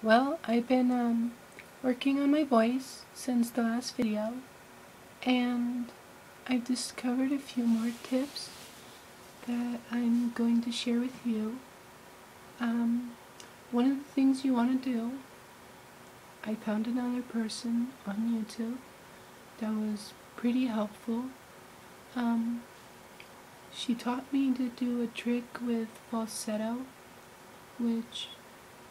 Well, I've been working on my voice since the last video, and I've discovered a few more tips that I'm going to share with you. One of the things you want to do, I found another person on YouTube that was pretty helpful. She taught me to do a trick with falsetto, which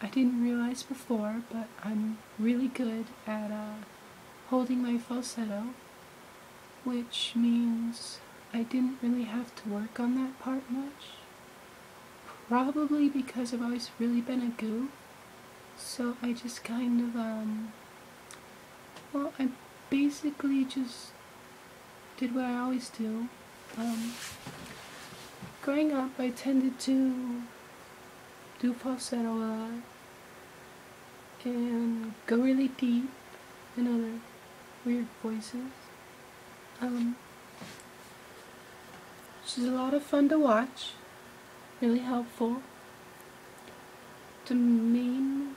I didn't realize before, but I'm really good at holding my falsetto, which means I didn't really have to work on that part much. Probably because I've always really been a goof, so I just kind of, I basically just did what I always do. Growing up, I tended to do falsetto a lot and go really deep in other weird voices. She's a lot of fun to watch, really helpful. The main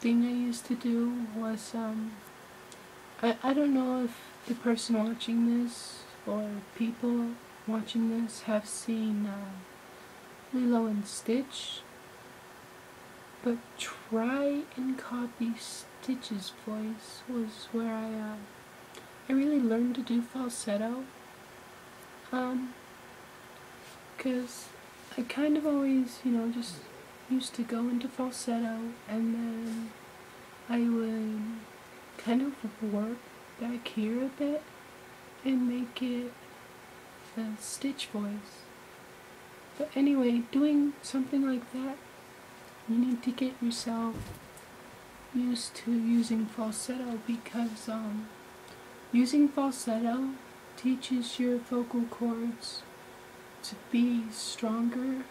thing I used to do was, I don't know if the person watching this or people watching this have seen Lilo and Stitch, but try and copy Stitch's voice was where I really learned to do falsetto, because I kind of always, just used to go into falsetto, and then I would kind of work back here a bit and make it a Stitch voice. But anyway, doing something like that, you need to get yourself used to using falsetto, because using falsetto teaches your vocal cords to be stronger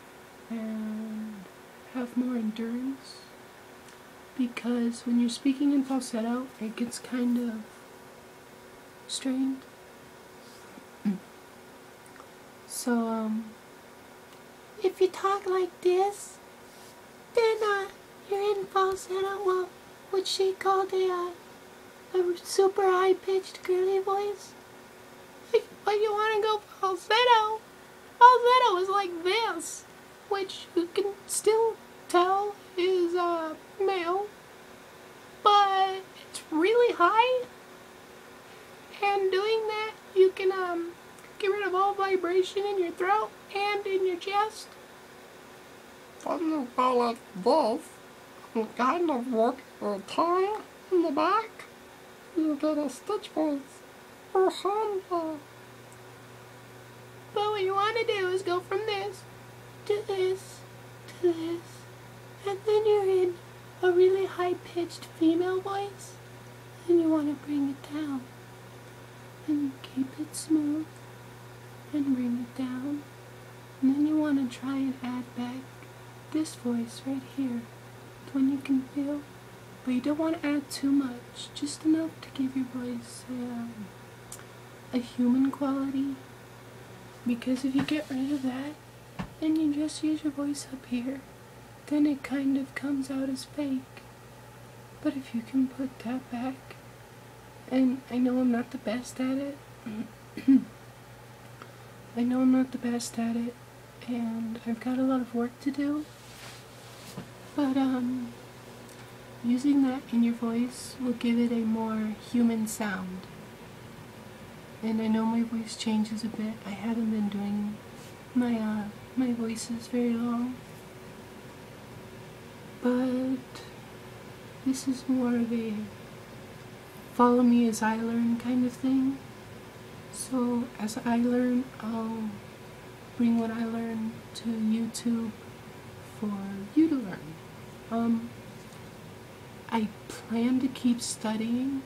and have more endurance, because when you're speaking in falsetto, it gets kind of strained. So, if you talk like this, then you're in falsetto, well, what she called a super high-pitched girly voice. But you want to go falsetto? Falsetto is like this, which you can still tell is male, but it's really high, and doing that you can get rid of all vibration in your throat and in your chest. When you go like this, you kind of work your tongue in the back, you get a Stitch voice or humble. But what you want to do is go from this to this to this, and then you're in a really high-pitched female voice, and you want to bring it down and keep it smooth and bring it down, and then you want to try and add back this voice right here, the one you can feel, but you don't want to add too much, just enough to give your voice a human quality. Because if you get rid of that and you just use your voice up here, then it kind of comes out as fake. But if you can put that back, and I know I'm not the best at it, and I've got a lot of work to do, but using that in your voice will give it a more human sound. And I know my voice changes a bit. I haven't been doing my voices very long, but this is more of a follow me as I learn kind of thing. So as I learn, I'll bring what I learn to YouTube for you to learn. I plan to keep studying,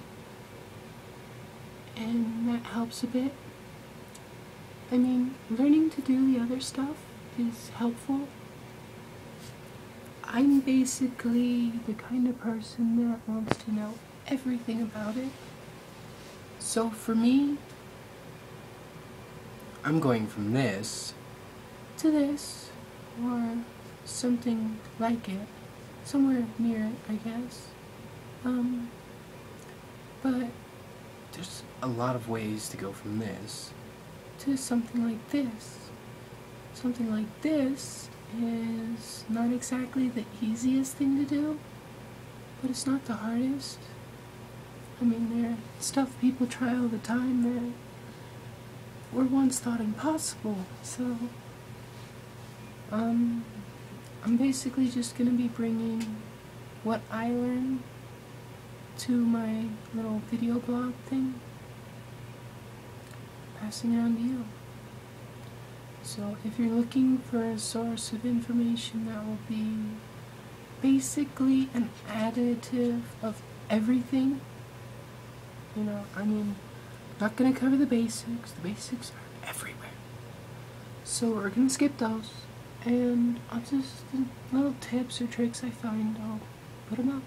and that helps a bit. I mean, learning to do the other stuff is helpful. I'm basically the kind of person that wants to know everything about it. So for me, I'm going from this to this, or something like it. somewhere near it, I guess. But There's a lot of ways to go from this to something like this. Something like this is not exactly the easiest thing to do, but it's not the hardest. I mean, there's stuff people try all the time that were once thought impossible, so I'm basically just gonna be bringing what I learned to my little video blog thing, passing it on to you. So if you're looking for a source of information that will be basically an additive of everything, you know, I mean, not gonna cover the basics are everywhere. So we're gonna skip those, and I'll just, little tips or tricks I find, I'll put them up.